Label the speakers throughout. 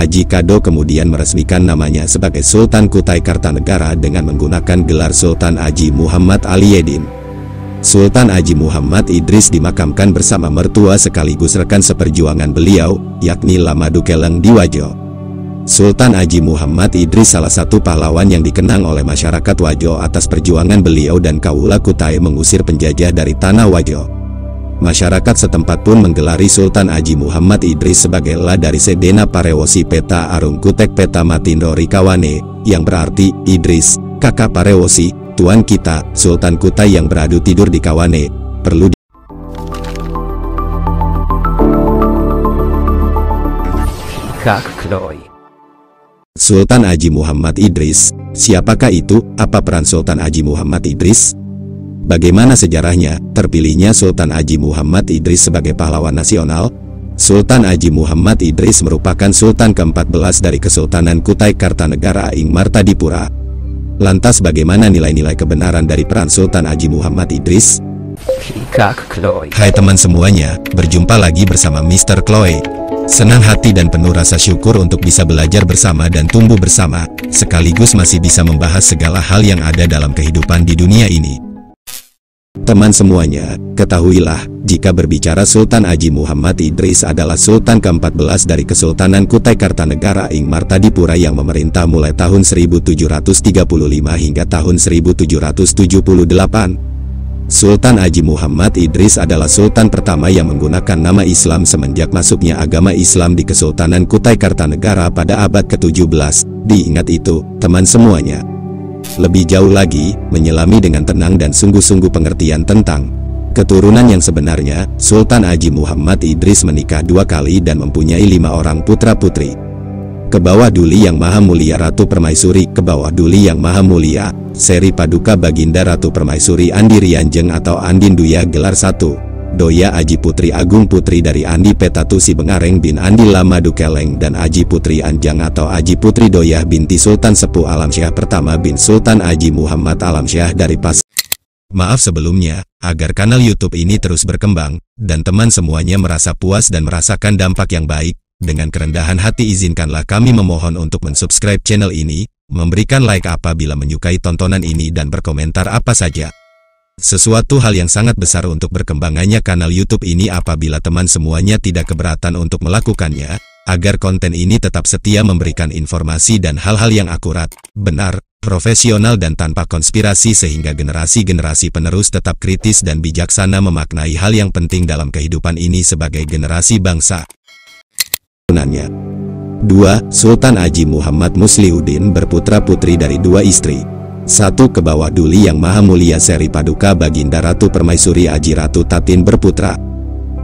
Speaker 1: Aji Kado kemudian meresmikan namanya sebagai Sultan Kutai Kartanegara dengan menggunakan gelar Sultan Aji Muhammad Aliyedin. Sultan Aji Muhammad Idris dimakamkan bersama mertua sekaligus rekan seperjuangan beliau, yakni Lama Dukeleng Diwajo. Sultan Aji Muhammad Idris salah satu pahlawan yang dikenang oleh masyarakat Wajo atas perjuangan beliau dan Kaula Kutai mengusir penjajah dari tanah Wajo. Masyarakat setempat pun menggelari Sultan Aji Muhammad Idris sebagai La dari Sedena Parewosi Peta Arung Kutek Peta Matindo Rikawane, yang berarti Idris, kakak Parewosi, Tuan kita, Sultan Kutai yang beradu tidur di Kawane. Perlu Sultan Aji Muhammad Idris, siapakah itu? Apa peran Sultan Aji Muhammad Idris? Bagaimana sejarahnya terpilihnya Sultan Aji Muhammad Idris sebagai pahlawan nasional? Sultan Aji Muhammad Idris merupakan Sultan ke-14 dari Kesultanan Kutai Kartanegara ing Martadipura. Lantas bagaimana nilai-nilai kebenaran dari peran Sultan Aji Muhammad Idris? Hai teman semuanya, berjumpa lagi bersama Mr. Chloe. Senang hati dan penuh rasa syukur untuk bisa belajar bersama dan tumbuh bersama, sekaligus masih bisa membahas segala hal yang ada dalam kehidupan di dunia ini. Teman semuanya, ketahuilah, jika berbicara Sultan Aji Muhammad Idris adalah Sultan ke-14 dari Kesultanan Kutai Kartanegara ing Martadipura yang memerintah mulai tahun 1735 hingga tahun 1778. Sultan Aji Muhammad Idris adalah Sultan pertama yang menggunakan nama Islam semenjak masuknya agama Islam di Kesultanan Kutai Kartanegara pada abad ke-17. Diingat itu, teman semuanya. Lebih jauh lagi, menyelami dengan tenang dan sungguh-sungguh pengertian tentang keturunan yang sebenarnya, Sultan Aji Muhammad Idris menikah 2 kali dan mempunyai 5 orang putra-putri. Ke bawah Duli Yang Maha Mulia Ratu Permaisuri, ke bawah Duli Yang Maha Mulia, Seri Paduka Baginda Ratu Permaisuri Andi Rianjeng atau Andin Duya gelar 1. Doya Aji Putri Agung Putri dari Andi Petatusi Bengareng bin Andi Lama Dukeleng dan Aji Putri Anjang atau Aji Putri Doyah binti Sultan Sepuh Alamsyah pertama bin Sultan Aji Muhammad Alamsyah dari Pas. Maaf sebelumnya, agar kanal YouTube ini terus berkembang, dan teman semuanya merasa puas dan merasakan dampak yang baik, dengan kerendahan hati izinkanlah kami memohon untuk mensubscribe channel ini, memberikan like apabila menyukai tontonan ini dan berkomentar apa saja. Sesuatu hal yang sangat besar untuk berkembangannya kanal YouTube ini apabila teman semuanya tidak keberatan untuk melakukannya, agar konten ini tetap setia memberikan informasi dan hal-hal yang akurat, benar, profesional dan tanpa konspirasi sehingga generasi-generasi penerus tetap kritis dan bijaksana memaknai hal yang penting dalam kehidupan ini sebagai generasi bangsa. 2. Sultan Aji Muhammad Musliuddin berputra-putri dari 2 istri. 1. Ke bawah Duli Yang Maha Mulia Seri Paduka Baginda Ratu Permaisuri Aji Ratu Tatin berputra.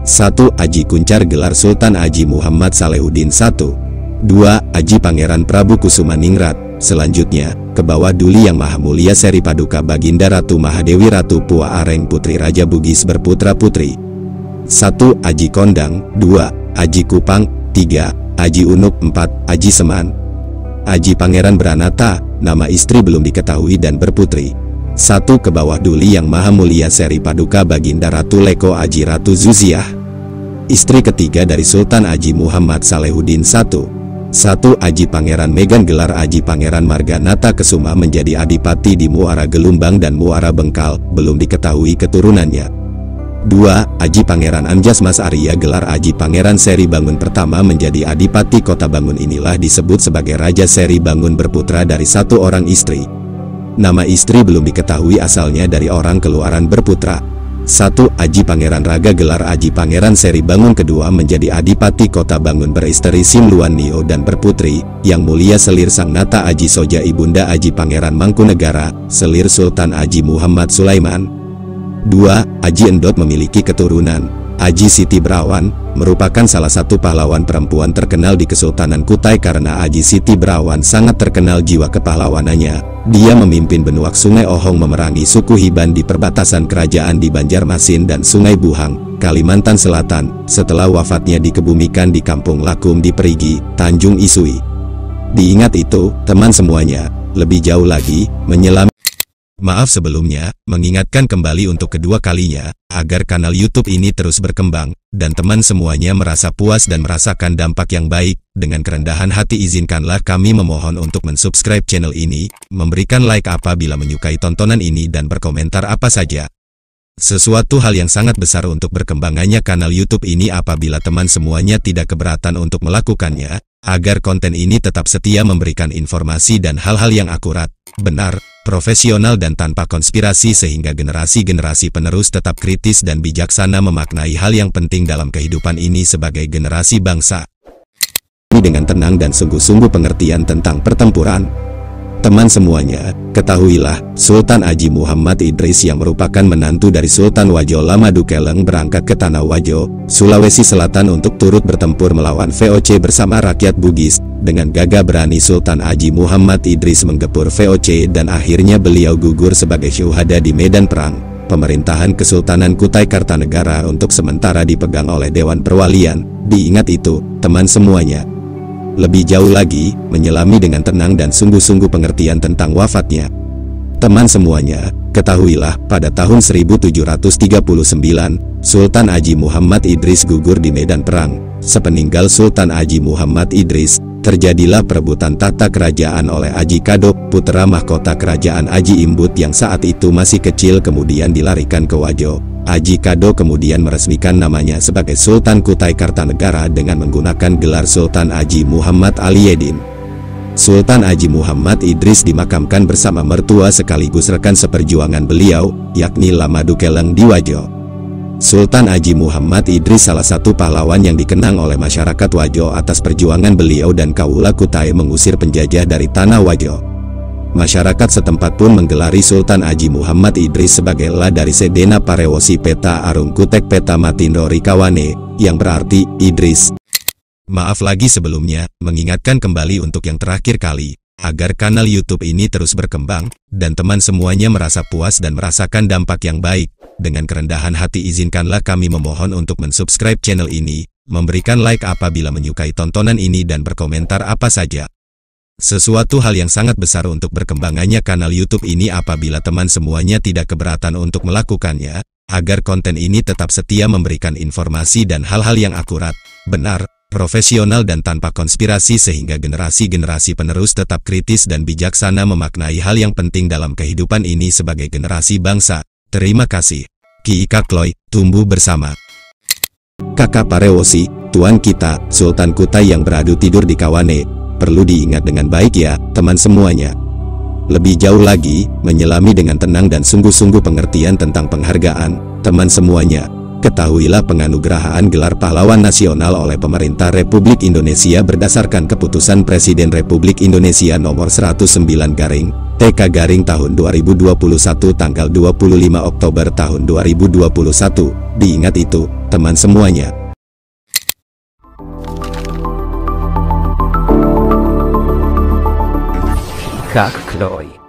Speaker 1: 1. Aji Kuncar gelar Sultan Aji Muhammad Salehudin 1. 2. Aji Pangeran Prabu Kusumaningrat. Selanjutnya, ke bawah Duli Yang Maha Mulia Seri Paduka Baginda Ratu Mahadewi Ratu Pua Areng Putri Raja Bugis berputra-putri. 1. Aji Kondang. 2. Aji Kupang. 3. Aji Unuk. 4. Aji Seman. Aji Pangeran Branata, nama istri belum diketahui dan berputri. 1. Ke bawah Duli Yang Maha Mulia Seri Paduka Baginda Ratu Leko Aji Ratu Zuziah. Istri ketiga dari Sultan Aji Muhammad Salehudin 1. 1. Aji Pangeran Megan gelar Aji Pangeran Marganata Kesuma menjadi adipati di Muara Gelumbang dan Muara Bengkal, belum diketahui keturunannya. 2. Aji Pangeran Anjas Mas Arya gelar Aji Pangeran Seri Bangun pertama menjadi adipati kota Bangun inilah disebut sebagai Raja Seri Bangun berputra dari 1 orang istri. Nama istri belum diketahui asalnya dari orang keluaran berputra. 1. Aji Pangeran Raga gelar Aji Pangeran Seri Bangun kedua menjadi adipati kota Bangun beristri Simluan Nio dan berputri, Yang Mulia Selir Sang Nata Aji Soja Ibunda Aji Pangeran Mangkunegara, Selir Sultan Aji Muhammad Sulaiman. 2. Aji Endot memiliki keturunan. Aji Siti Brawan, merupakan salah satu pahlawan perempuan terkenal di Kesultanan Kutai karena Aji Siti Brawan sangat terkenal jiwa kepahlawanannya. Dia memimpin Benuak Sungai Ohong memerangi suku Hiban di perbatasan kerajaan di Banjarmasin dan Sungai Buhang, Kalimantan Selatan, setelah wafatnya dikebumikan di Kampung Lakum di Perigi, Tanjung Isui. Diingat itu, teman semuanya, lebih jauh lagi, menyelami Maaf sebelumnya, mengingatkan kembali untuk kedua kalinya, agar kanal YouTube ini terus berkembang, dan teman semuanya merasa puas dan merasakan dampak yang baik. Dengan kerendahan hati izinkanlah kami memohon untuk mensubscribe channel ini, memberikan like apabila menyukai tontonan ini dan berkomentar apa saja. Sesuatu hal yang sangat besar untuk berkembangannya kanal YouTube ini apabila teman semuanya tidak keberatan untuk melakukannya, agar konten ini tetap setia memberikan informasi dan hal-hal yang akurat, benar, profesional dan tanpa konspirasi sehingga generasi-generasi penerus tetap kritis dan bijaksana memaknai hal yang penting dalam kehidupan ini sebagai generasi bangsa. Dengan tenang dan sungguh-sungguh pengertian tentang pertempuran. Teman semuanya, ketahuilah, Sultan Haji Muhammad Idris yang merupakan menantu dari Sultan Wajo Lama Dukeleng berangkat ke Tanah Wajo, Sulawesi Selatan untuk turut bertempur melawan VOC bersama rakyat Bugis. Dengan gagah berani Sultan Haji Muhammad Idris menggepur VOC dan akhirnya beliau gugur sebagai syuhada di medan perang. Pemerintahan Kesultanan Kutai Kartanegara untuk sementara dipegang oleh Dewan Perwalian. Diingat itu, teman semuanya. Lebih jauh lagi, menyelami dengan tenang dan sungguh-sungguh pengertian tentang wafatnya. Teman semuanya, ketahuilah, pada tahun 1739, Sultan Haji Muhammad Idris gugur di medan perang. Sepeninggal Sultan Haji Muhammad Idris, terjadilah perebutan tahta kerajaan oleh Haji Kado, putra mahkota kerajaan Haji Imbut yang saat itu masih kecil kemudian dilarikan ke Wajo. Haji Kado kemudian meresmikan namanya sebagai Sultan Kutai Kartanegara dengan menggunakan gelar Sultan Haji Muhammad Aliyedin. Sultan Haji Muhammad Idris dimakamkan bersama mertua sekaligus rekan seperjuangan beliau, yakni Lama Dukeleng di Wajo. Sultan Haji Muhammad Idris salah satu pahlawan yang dikenang oleh masyarakat Wajo atas perjuangan beliau dan Kaula Kutai mengusir penjajah dari tanah Wajo. Masyarakat setempat pun menggelari Sultan Haji Muhammad Idris sebagai La dari Sedena Parewosi Peta Arung Kutek Peta Matindo Rikawane, yang berarti Idris. Maaf lagi sebelumnya, mengingatkan kembali untuk yang terakhir kali, agar kanal YouTube ini terus berkembang, dan teman semuanya merasa puas dan merasakan dampak yang baik. Dengan kerendahan hati izinkanlah kami memohon untuk mensubscribe channel ini, memberikan like apabila menyukai tontonan ini dan berkomentar apa saja. Sesuatu hal yang sangat besar untuk berkembangannya kanal YouTube ini apabila teman semuanya tidak keberatan untuk melakukannya, agar konten ini tetap setia memberikan informasi dan hal-hal yang akurat, benar, profesional dan tanpa konspirasi sehingga generasi-generasi penerus tetap kritis dan bijaksana memaknai hal yang penting dalam kehidupan ini sebagai generasi bangsa. Terima kasih. Ki Ika Kloy, tumbuh bersama. Kakak Parewosi, tuan kita, Sultan Kutai yang beradu tidur di Kawane. Perlu diingat dengan baik ya, teman semuanya. Lebih jauh lagi, menyelami dengan tenang dan sungguh-sungguh pengertian tentang penghargaan, teman semuanya. Ketahuilah penganugerahan gelar pahlawan nasional oleh pemerintah Republik Indonesia berdasarkan keputusan Presiden Republik Indonesia nomor 109 garing, TK garing tahun 2021 tanggal 25 Oktober tahun 2021. Diingat itu, teman semuanya.
Speaker 2: Kak Kloy.